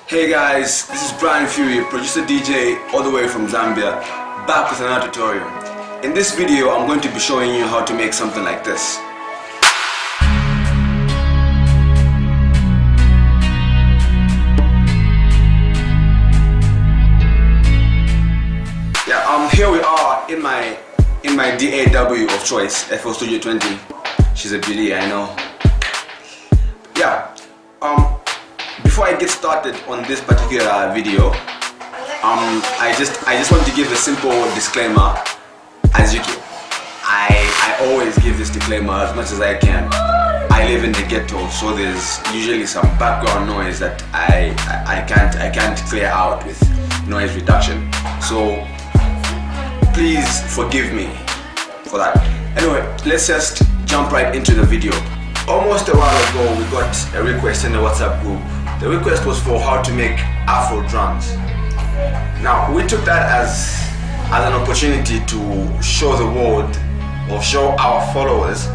Hey guys, this is Phury, producer DJ all the way from Zambia, back with another tutorial. In this video, I'm going to be showing you how to make something like this. Yeah, here we are in my DAW of choice, FL Studio 20. She's a beauty, I know. Yeah. Before I get started on this particular video, I just want to give a simple disclaimer. As you can, I always give this disclaimer as much as I can. I live in the ghetto, so there's usually some background noise that I can't clear out with noise reduction. So please forgive me for that. Anyway, let's just jump right into the video. Almost a while ago, we got a request in the WhatsApp group. The request was for how to make Afro drums. Now, we took that as an opportunity to show the world, or show our followers,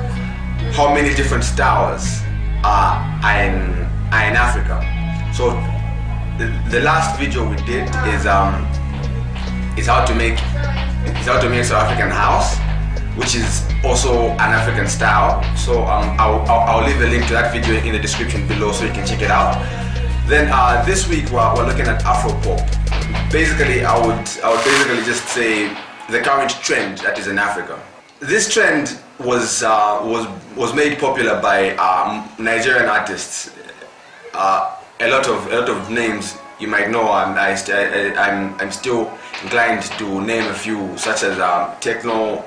how many different styles are in Africa. So, the last video we did is how to make South African house, which is also an African style. So I'll leave a link to that video in the description below so you can check it out. Then this week we're looking at Afropop. Basically, I would basically just say the current trend that is in Africa. This trend was made popular by Nigerian artists. A lot of names you might know. I'm still inclined to name a few, such as Techno,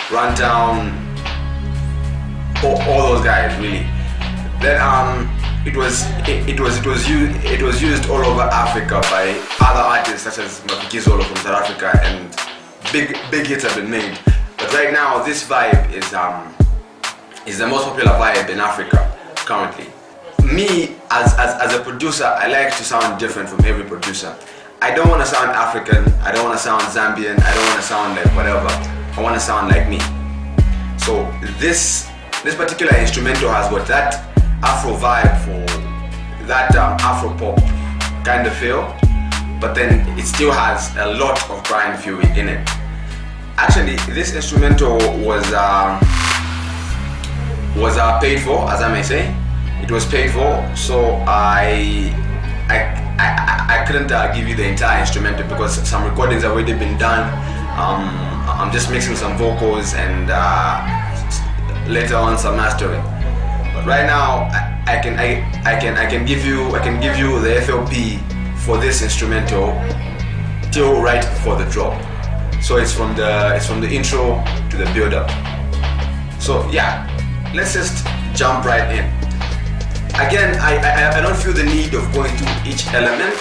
Rundown, all those guys really. Then it was used all over Africa by other artists such as Mapikizolo from South Africa, and big hits have been made. But right now this vibe is the most popular vibe in Africa currently. Me as a producer, I like to sound different from every producer. I don't want to sound African, I don't want to sound Zambian, I don't want to sound like whatever. I want to sound like me. So this particular instrumental has got that Afro vibe, for that Afropop kind of feel, but then it still has a lot of Phury in it. Actually, this instrumental was paid for, as I may say. It was paid for, so I couldn't give you the entire instrumental because some recordings have already been done. I'm just mixing some vocals and later on some mastering. But right now I can give you the FLP for this instrumental till right before the drop. So it's from the intro to the build up. So yeah, let's just jump right in. Again, I don't feel the need of going through each element.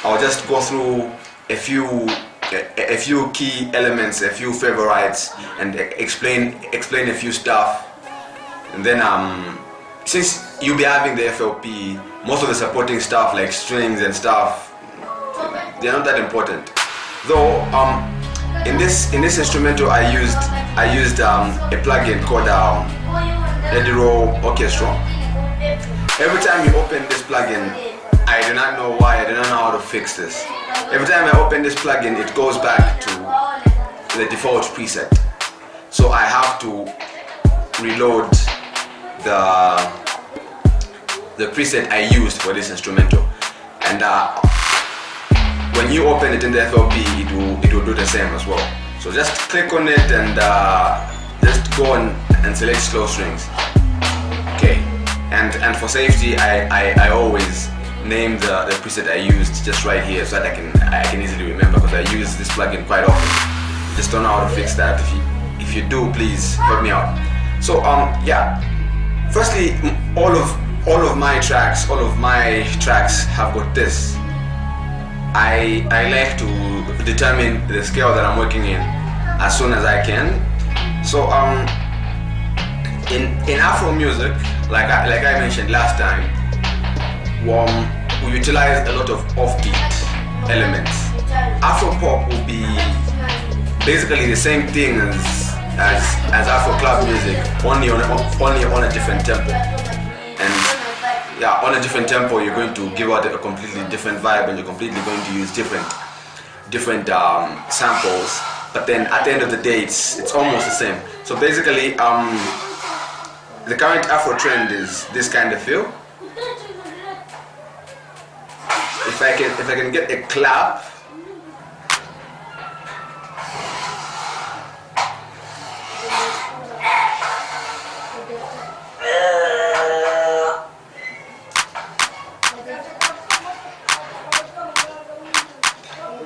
I'll just go through a few key elements, a few favorites, and explain a few stuff. And then since you'll be having the FLP, most of the supporting stuff like strings and stuff, they're not that important. Though in this instrumental I used a plugin called Ediro Orchestra. Every time you open this plugin, I do not know why, I do not know how to fix this. Every time I open this plugin, it goes back to the default preset. So I have to reload the preset I used for this instrumental. And when you open it in the FLP, it will do the same as well. So just click on it and just go and select slow strings. Okay. And for safety, I always name the preset I used just right here so that I can easily remember, because I use this plugin quite often. Just don't know how to fix that. If you do, please help me out. So yeah. Firstly, all of my tracks have got this. I like to determine the scale that I'm working in as soon as I can. So in Afro music, like I mentioned last time, we utilize a lot of offbeat elements. Afropop will be basically the same thing as Afro club music, only on a different tempo. And yeah, on a different tempo, you're going to give out a completely different vibe, and you're completely going to use different samples. But then at the end of the day, it's almost the same. So basically, the current Afro trend is this kind of feel. If I can get a clap.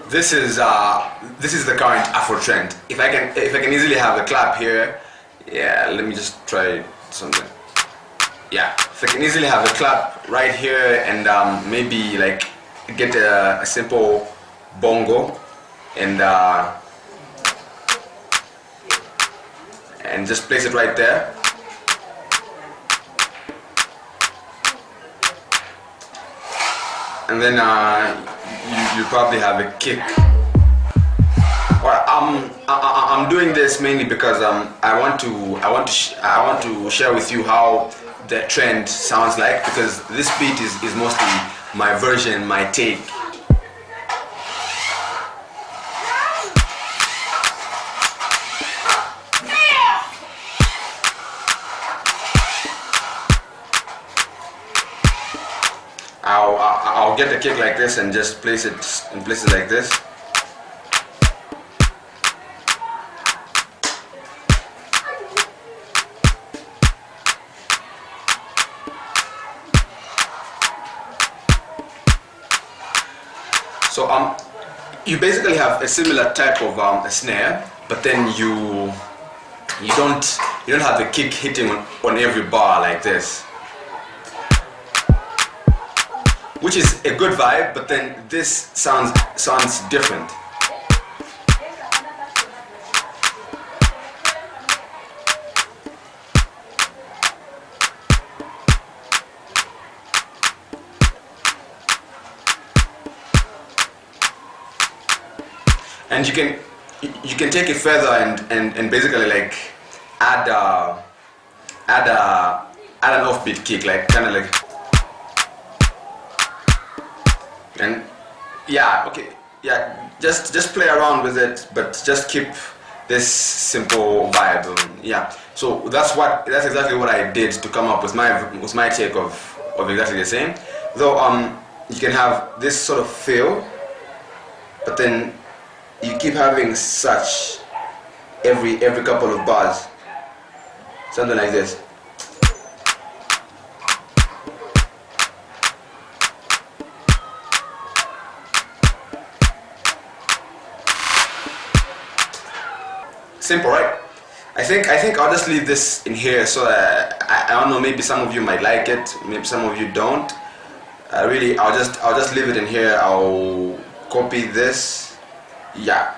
This is the current Afro trend. If I can easily have a clap here, yeah. Let me just try something. Yeah, if I can easily have a clap right here, and maybe like get a simple bongo, and just place it right there. And then you probably have a kick. Well, I'm doing this mainly because I want to share with you how the trend sounds like, because this beat is mostly my version, my take. I'll get the kick like this and just place it in places like this. So you basically have a similar type of a snare, but then you don't have the kick hitting on every bar like this, which is a good vibe, but then this sounds different. And you can take it further and basically like add an offbeat kick, like kind of like. And yeah, okay, yeah, just play around with it, but just keep this simple vibe. Yeah, so that's exactly what I did to come up with my take of exactly the same. Though you can have this sort of feel, but then you keep having such every couple of bars, something like this. Simple, right? I think I'll just leave this in here, so I don't know, maybe some of you might like it, maybe some of you don't. Really, I'll just leave it in here. I'll copy this, yeah.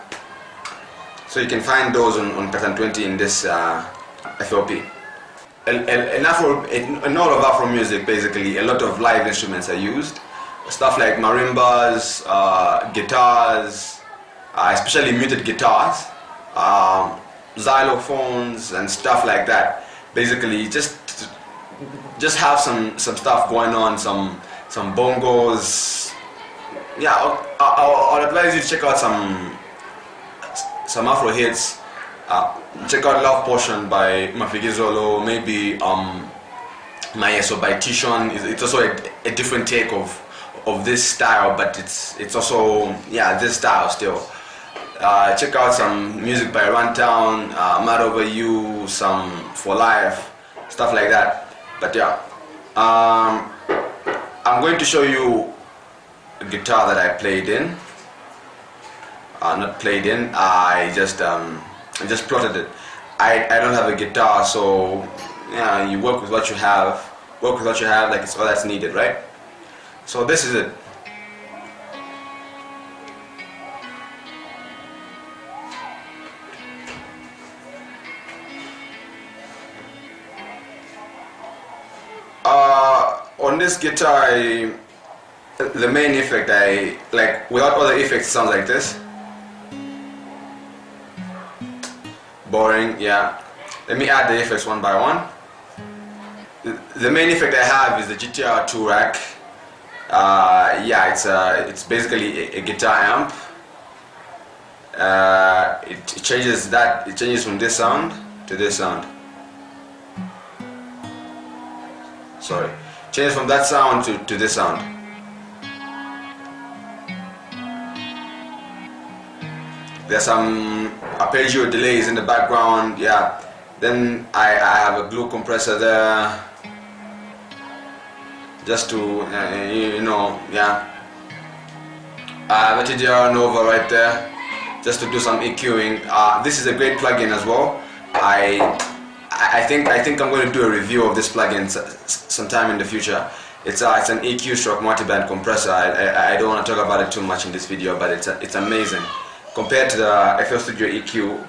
So you can find those on pattern 20 in this FLP. In all of Afro music, basically, a lot of live instruments are used. Stuff like marimbas, guitars, especially muted guitars. Xylophones and stuff like that. Basically, just have some stuff going on, some bongos. Yeah, I'll advise you to check out some Afro hits. Check out Love Potion by Mafigizolo, maybe Maeso by Tishon. It's also a different take of this style, but it's also, yeah, this style still. Check out some music by Runtown, Mad Over You, some For Life, stuff like that. But yeah, I'm going to show you a guitar that I played in. Not played in, I just plotted it. I don't have a guitar, so yeah, you work with what you have. Work with what you have, like it's all that's needed, right? So this is it. On this guitar, the main effect, I like, without other effects, it sounds like this. Boring, yeah. Let me add the effects one by one. The main effect I have is the GTR 2 rack. Yeah, it's basically a guitar amp. It changes that. It changes from this sound to this sound. Sorry, changes from that sound to this sound. There's some arpeggio delays in the background. Yeah. Then I have a glue compressor there, just to you know, yeah. I have a TDR Nova right there, just to do some EQing. This is a great plugin as well. I think I'm going to do a review of this plugin sometime in the future. It's an EQ stroke multiband compressor. I don't want to talk about it too much in this video, but it's amazing. Compared to the FL Studio EQ,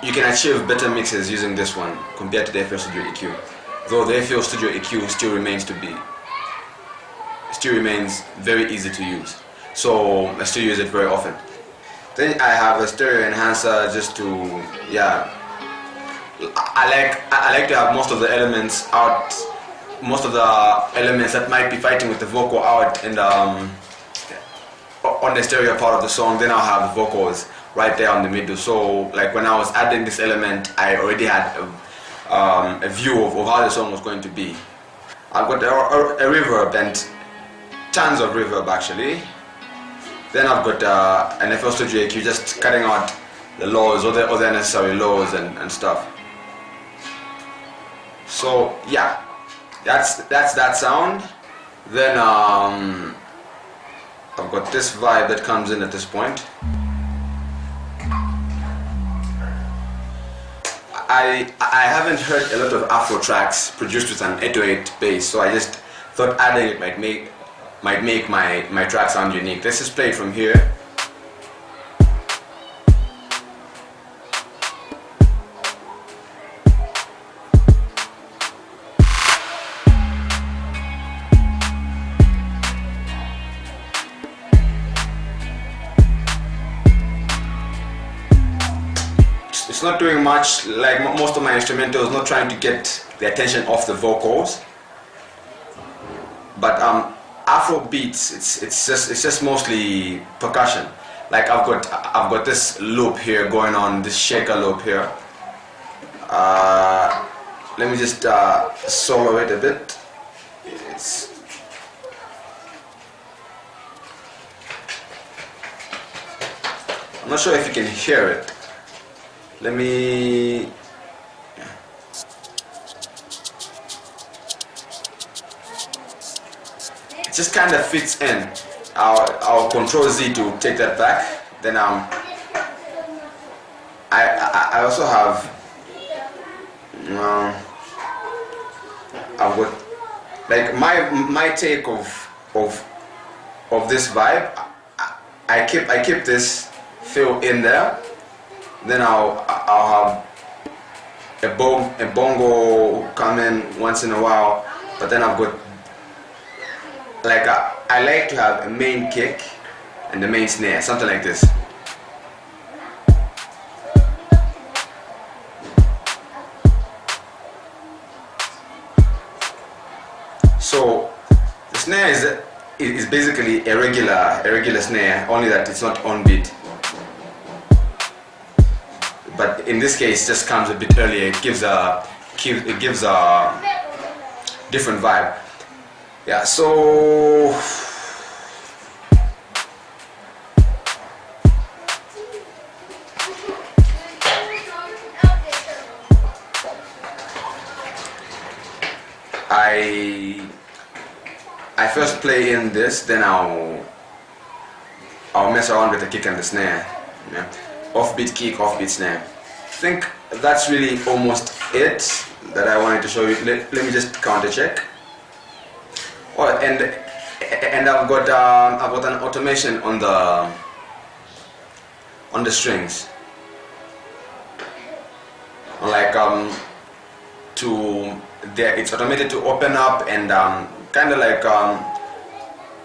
you can achieve better mixes using this one compared to the FL Studio EQ. Though the FL Studio EQ still remains very easy to use. So I still use it very often. Then I have a stereo enhancer just to, yeah. I like to have most of the elements out, most of the elements that might be fighting with the vocal out in the on the stereo part of the song. Then I'll have the vocals right there on the middle. So like when I was adding this element, I already had a view of how the song was going to be. I've got a reverb and tons of reverb actually. Then I've got an FL Studio EQ, just cutting out the lows or the unnecessary lows and stuff. So yeah, that's that sound. Then I've got this vibe that comes in at this point. I haven't heard a lot of Afro tracks produced with an 808 bass, so I just thought adding it might make my track sound unique. This is played from here. It's not doing much, like most of my instrumentals, not trying to get the attention off the vocals. But Afrobeats, it's just mostly percussion. Like I've got this loop here going on, this shaker loop here. Let me just solo it a bit. I'm not sure if you can hear it. Let me. It just kind of fits in. I'll Control Z to take that back. Then I also have I've got like my take of this vibe. I keep this fill in there. Then I'll have a bongo come in once in a while, but then I've got like I like to have a main kick and the main snare, something like this. So the snare is basically a regular snare, only that it's not on beat. But in this case, it just comes a bit earlier. It gives a different vibe. Yeah. So I first play in this, then I'll mess around with the kick and the snare. Yeah. Offbeat kick, offbeat snare. I think that's really almost it that I wanted to show you. Let me just counter check. Oh, and I've got an automation on the strings. Like it's automated to open up and kind of like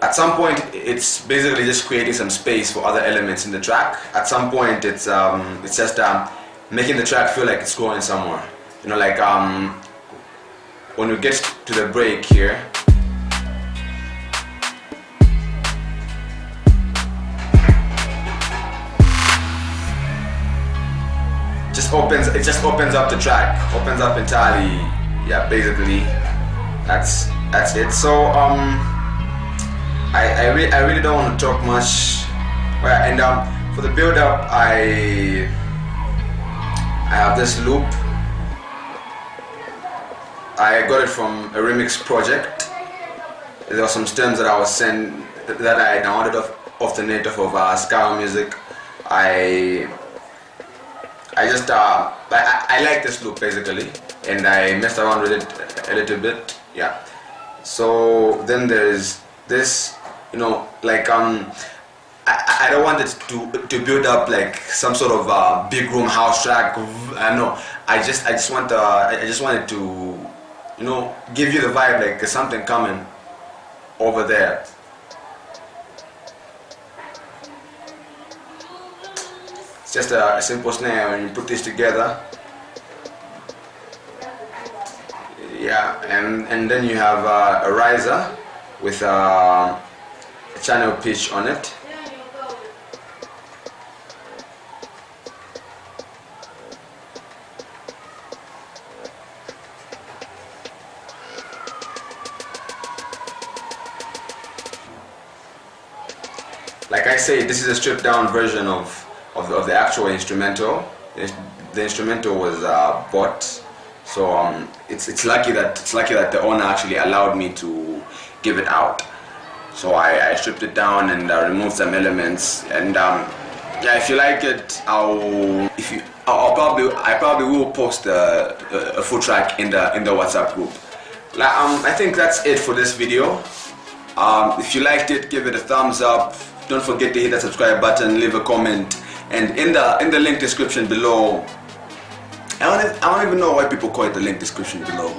at some point it's basically just creating some space for other elements in the track. At some point it's just making the track feel like it's going somewhere. You know, like when we get to the break here, it just opens up the track, opens up entirely. Yeah, basically that's it. So I really don't want to talk much. Right, and for the build up, I have this loop. I got it from a remix project. There were some stems that I was sent, that I downloaded off the net of Sky Music. I just I like this loop basically, and I messed around with it a little bit. Yeah. So then there's this, you know, like I don't want it to build up like some sort of big room house track. I know. I just wanted to, you know, give you the vibe like there's something coming over there. It's just a simple snare when you put this together. Yeah, and then you have a riser with a channel pitch on it. Like I say, this is a stripped down version of the actual instrumental. The instrumental was bought, so it's lucky that the owner actually allowed me to give it out. So I stripped it down and removed some elements, and yeah, if you like it, I probably will post a full track in the WhatsApp group. I think that's it for this video. If you liked it, give it a thumbs up. Don't forget to hit that subscribe button, leave a comment, and in the link description below, I don't even know why people call it the link description below.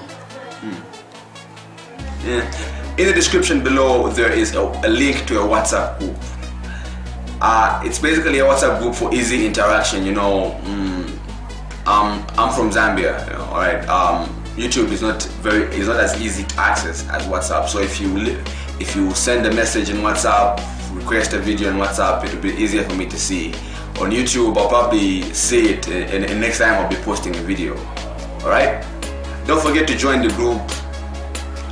Yeah. In the description below, there is a link to a WhatsApp group. It's basically a WhatsApp group for easy interaction. You know, I'm from Zambia. You know, all right. YouTube is not as easy to access as WhatsApp. So if you send a message in WhatsApp, request a video on WhatsApp, it will be easier for me to see. On YouTube, I'll probably see it, and next time I'll be posting a video. Alright? Don't forget to join the group,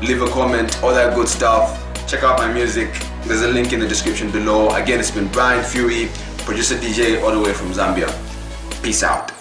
leave a comment, all that good stuff. Check out my music. There's a link in the description below. Again, it's been Brian Phury, producer DJ all the way from Zambia. Peace out.